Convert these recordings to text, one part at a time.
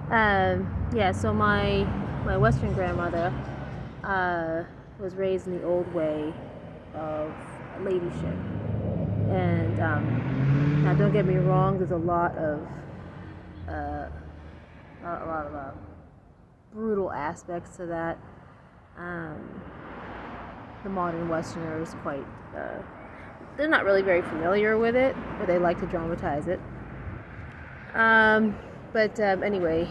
Yeah, so my Western grandmother was raised in the old way of ladyship. And now, don't get me wrong, there's a lot of uh, brutal aspects to that. Um, the modern Westerner is quite, they're not really very familiar with it, but they like to dramatize it. But anyway,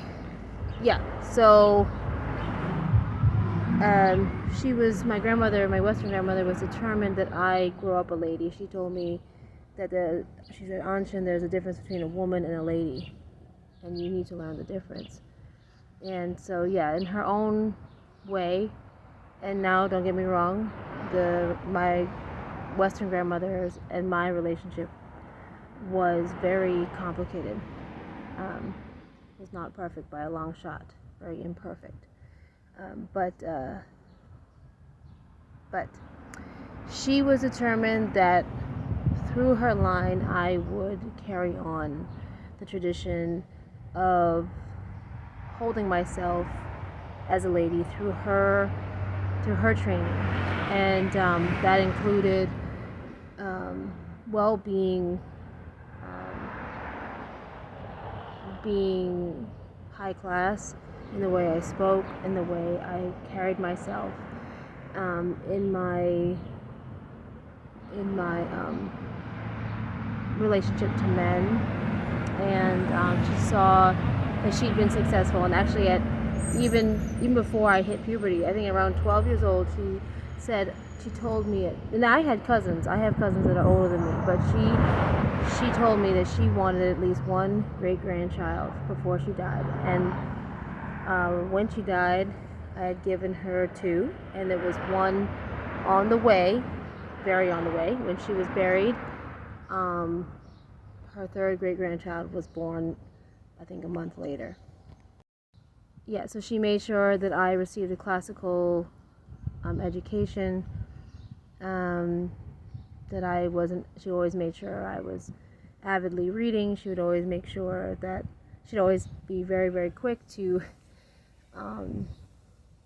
yeah, so my grandmother, my Western grandmother, was determined that I grow up a lady. She told me that she said, Anshin, there's a difference between a woman and a lady, and you need to learn the difference. And so, yeah, in her own way, and now don't get me wrong, my Western grandmother's and my relationship was very complicated. It was not perfect by a long shot, very imperfect. But she was determined that through her line I would carry on the tradition of holding myself as a lady through her training, and that included well-being, being high class in the way I spoke, in the way I carried myself, in my relationship to men. And she saw that she'd been successful, and actually at even before I hit puberty, I think around 12 years old, she told me it. And I have cousins that are older than me, but she told me that she wanted at least one great grandchild before she died. And when she died, I had given her two, and there was one on the way, very on the way. When she was buried, her third great grandchild was born, I think, a month later. Yeah, so she made sure that I received a classical education. That I wasn't. She always made sure I was avidly reading. She would always make sure that she'd always be very, very quick to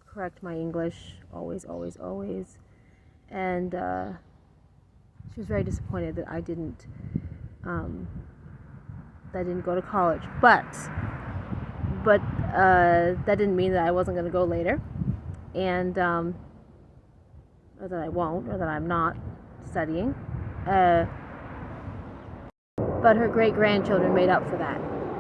correct my English. Always, always, always. And she was very disappointed that I didn't go to college. But that didn't mean that I wasn't going to go later, and or that I won't, or that I'm not studying. But her great grandchildren made up for that.